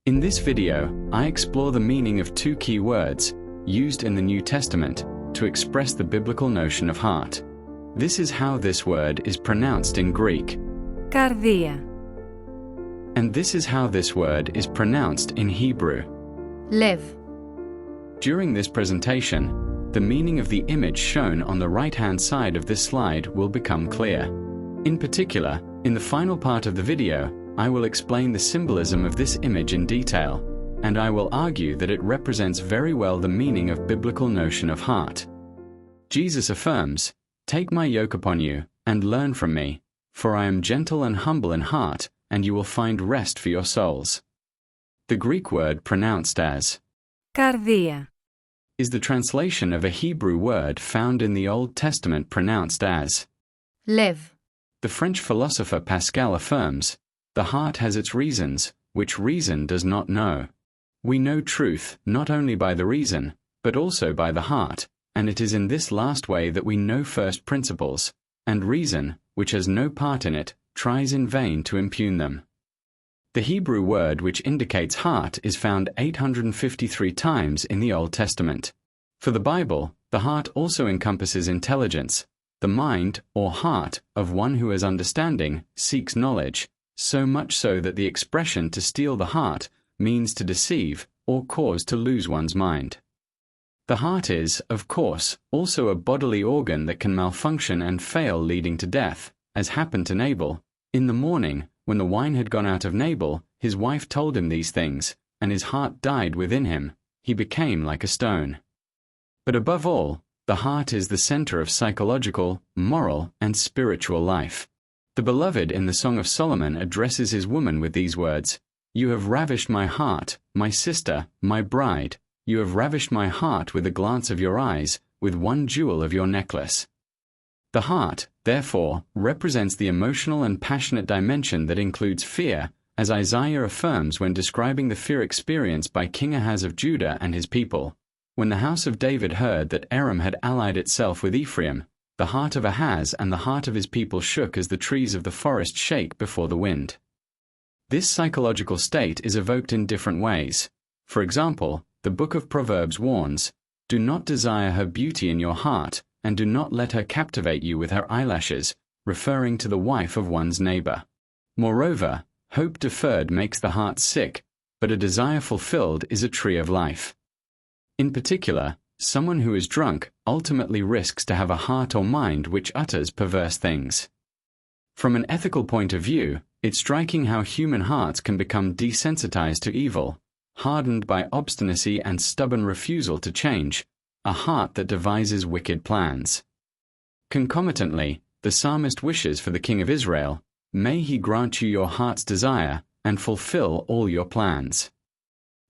In this video, I explore the meaning of two key words used in the New Testament to express the biblical notion of heart. This is how this word is pronounced in Greek. Κардία. And this is how this word is pronounced in Hebrew. LEV. During this presentation, the meaning of the image shown on the right-hand side of this slide will become clear. In particular, in the final part of the video, I will explain the symbolism of this image in detail, and I will argue that it represents very well the meaning of biblical notion of heart. Jesus affirms, "Take my yoke upon you, and learn from me, for I am gentle and humble in heart, and you will find rest for your souls." The Greek word pronounced as Κардία is the translation of a Hebrew word found in the Old Testament pronounced as LEV. The French philosopher Pascal affirms, "The heart has its reasons, which reason does not know." We know truth not only by the reason, but also by the heart, and it is in this last way that we know first principles, and reason, which has no part in it, tries in vain to impugn them. The Hebrew word which indicates heart is found 853 times in the Old Testament. For the Bible, the heart also encompasses intelligence. The mind, or heart, of one who has understanding, seeks knowledge, so much so that the expression to steal the heart means to deceive or cause to lose one's mind. The heart is, of course, also a bodily organ that can malfunction and fail, leading to death, as happened to Nabal. In the morning, when the wine had gone out of Nabal, his wife told him these things, and his heart died within him. He became like a stone. But above all, the heart is the center of psychological, moral, and spiritual life. The Beloved in the Song of Solomon addresses his woman with these words, "You have ravished my heart, my sister, my bride. You have ravished my heart with a glance of your eyes, with one jewel of your necklace." The heart, therefore, represents the emotional and passionate dimension that includes fear, as Isaiah affirms when describing the fear experienced by King Ahaz of Judah and his people. When the house of David heard that Aram had allied itself with Ephraim, the heart of Ahaz and the heart of his people shook as the trees of the forest shake before the wind. This psychological state is evoked in different ways. For example, the book of Proverbs warns, "Do not desire her beauty in your heart, and do not let her captivate you with her eyelashes," referring to the wife of one's neighbor. Moreover, hope deferred makes the heart sick, but a desire fulfilled is a tree of life. In particular, someone who is drunk ultimately risks to have a heart or mind which utters perverse things. From an ethical point of view, it's striking how human hearts can become desensitized to evil, hardened by obstinacy and stubborn refusal to change, a heart that devises wicked plans. Concomitantly, the psalmist wishes for the King of Israel, "May he grant you your heart's desire, and fulfill all your plans."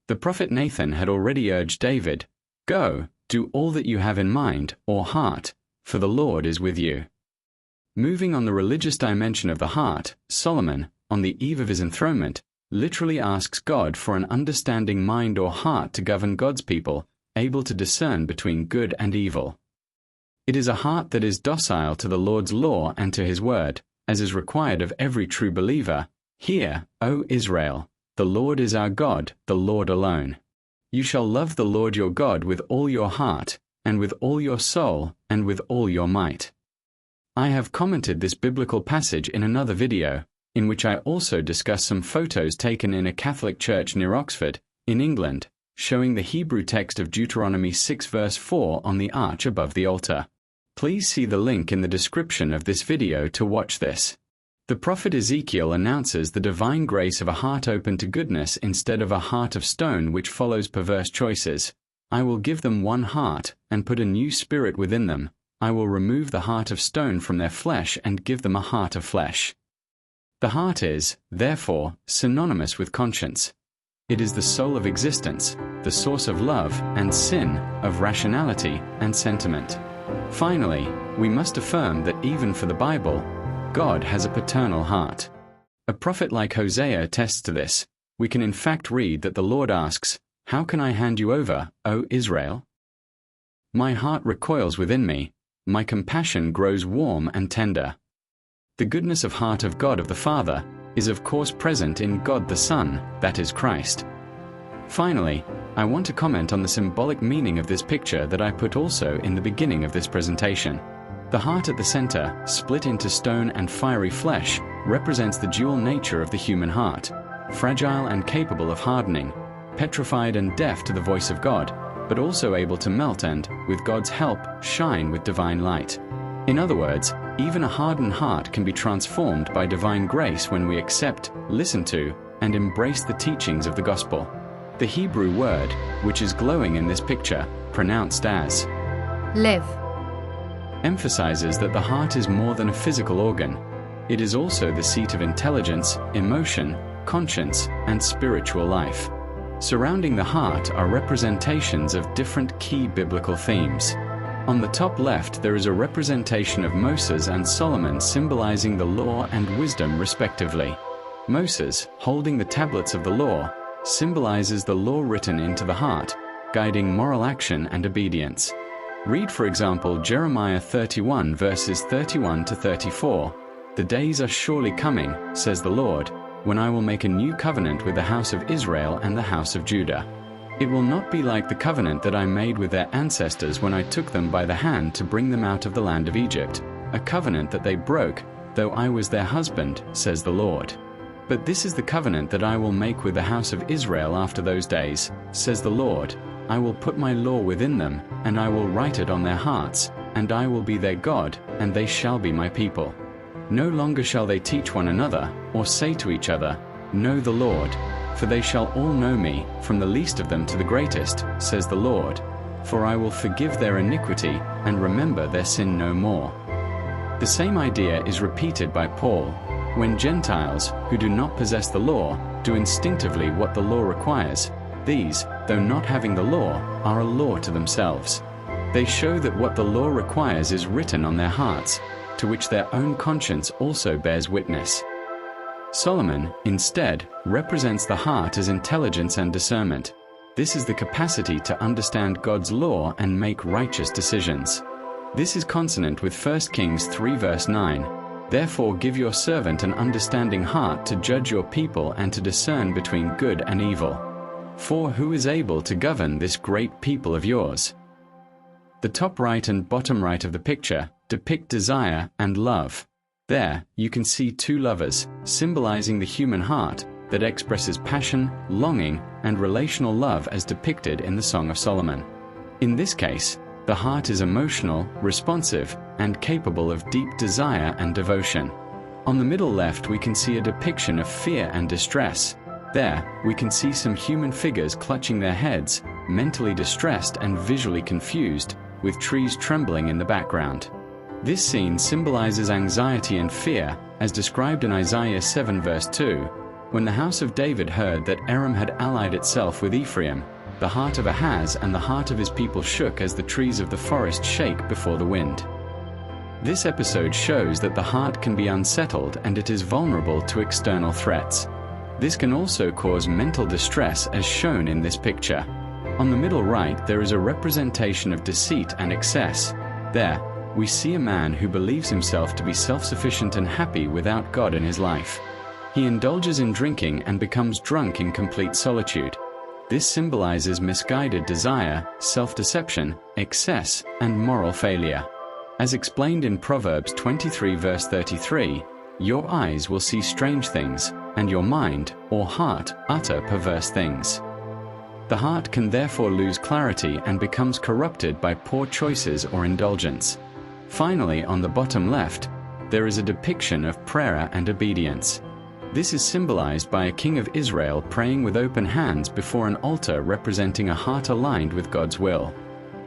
The prophet Nathan had already urged David, "Go, do all that you have in mind, or heart, for the Lord is with you." Moving on the religious dimension of the heart, Solomon, on the eve of his enthronement, literally asks God for an understanding mind or heart to govern God's people, able to discern between good and evil. It is a heart that is docile to the Lord's law and to his word, as is required of every true believer. "Hear, O Israel, the Lord is our God, the Lord alone. You shall love the Lord your God with all your heart, and with all your soul, and with all your might." I have commented this biblical passage in another video, in which I also discuss some photos taken in a Catholic church near Oxford, in England, showing the Hebrew text of Deuteronomy 6 verse 4 on the arch above the altar. Please see the link in the description of this video to watch this. The prophet Ezekiel announces the divine grace of a heart open to goodness instead of a heart of stone which follows perverse choices. "I will give them one heart, and put a new spirit within them. I will remove the heart of stone from their flesh and give them a heart of flesh." The heart is, therefore, synonymous with conscience. It is the soul of existence, the source of love and sin, of rationality and sentiment. Finally, we must affirm that even for the Bible, God has a paternal heart. A prophet like Hosea attests to this. We can in fact read that the Lord asks, "How can I hand you over, O Israel? My heart recoils within me, my compassion grows warm and tender." The goodness of heart of God of the Father is of course present in God the Son, that is Christ. Finally, I want to comment on the symbolic meaning of this picture that I put also in the beginning of this presentation. The heart at the center, split into stone and fiery flesh, represents the dual nature of the human heart, fragile and capable of hardening, petrified and deaf to the voice of God, but also able to melt and, with God's help, shine with divine light. In other words, even a hardened heart can be transformed by divine grace when we accept, listen to, and embrace the teachings of the gospel. The Hebrew word, which is glowing in this picture, pronounced as LEV, emphasizes that the heart is more than a physical organ. It is also the seat of intelligence, emotion, conscience, and spiritual life. Surrounding the heart are representations of different key biblical themes. On the top left, there is a representation of Moses and Solomon symbolizing the law and wisdom respectively. Moses, holding the tablets of the law, symbolizes the law written into the heart, guiding moral action and obedience. Read, for example, Jeremiah 31 verses 31 to 34. "The days are surely coming, says the Lord, when I will make a new covenant with the house of Israel and the house of Judah. It will not be like the covenant that I made with their ancestors when I took them by the hand to bring them out of the land of Egypt, a covenant that they broke, though I was their husband, says the Lord. But this is the covenant that I will make with the house of Israel after those days, says the Lord. I will put my law within them, and I will write it on their hearts, and I will be their God, and they shall be my people. No longer shall they teach one another, or say to each other, Know the Lord, for they shall all know me, from the least of them to the greatest, says the Lord. For I will forgive their iniquity, and remember their sin no more." The same idea is repeated by Paul. When Gentiles, who do not possess the law, do instinctively what the law requires, these, though not having the law, are a law to themselves. They show that what the law requires is written on their hearts, to which their own conscience also bears witness. Solomon, instead, represents the heart as intelligence and discernment. This is the capacity to understand God's law and make righteous decisions. This is consonant with 1 Kings 3 verse 9. "Therefore give your servant an understanding heart to judge your people and to discern between good and evil. For who is able to govern this great people of yours?" The top right and bottom right of the picture depict desire and love. There, you can see two lovers, symbolizing the human heart that expresses passion, longing, and relational love as depicted in the Song of Solomon. In this case, the heart is emotional, responsive, and capable of deep desire and devotion. On the middle left, we can see a depiction of fear and distress. There, we can see some human figures clutching their heads, mentally distressed and visually confused, with trees trembling in the background. This scene symbolizes anxiety and fear, as described in Isaiah 7 verse 2. When the house of David heard that Aram had allied itself with Ephraim, the heart of Ahaz and the heart of his people shook as the trees of the forest shake before the wind. This episode shows that the heart can be unsettled and it is vulnerable to external threats. This can also cause mental distress as shown in this picture. On the middle right, there is a representation of deceit and excess. There, we see a man who believes himself to be self-sufficient and happy without God in his life. He indulges in drinking and becomes drunk in complete solitude. This symbolizes misguided desire, self-deception, excess, and moral failure. As explained in Proverbs 23 verse 33, "Your eyes will see strange things, and your mind, or heart, utter perverse things." The heart can therefore lose clarity and becomes corrupted by poor choices or indulgence. Finally, on the bottom left, there is a depiction of prayer and obedience. This is symbolized by a king of Israel praying with open hands before an altar representing a heart aligned with God's will.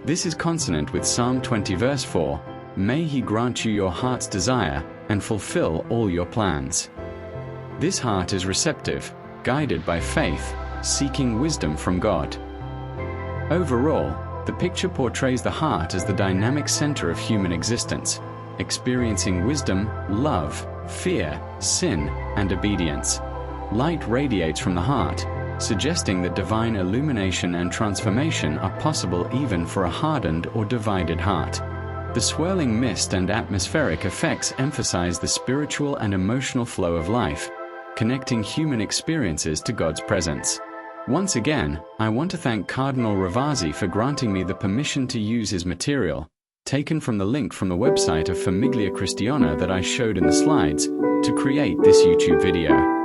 This is consonant with Psalm 20 verse 4, "May he grant you your heart's desire and fulfill all your plans." This heart is receptive, guided by faith, seeking wisdom from God. Overall, the picture portrays the heart as the dynamic center of human existence, experiencing wisdom, love, fear, sin, and obedience. Light radiates from the heart, suggesting that divine illumination and transformation are possible even for a hardened or divided heart. The swirling mist and atmospheric effects emphasize the spiritual and emotional flow of life, connecting human experiences to God's presence. Once again, I want to thank Cardinal Ravasi for granting me the permission to use his material, taken from the link from the website of Famiglia Cristiana that I showed in the slides, to create this YouTube video.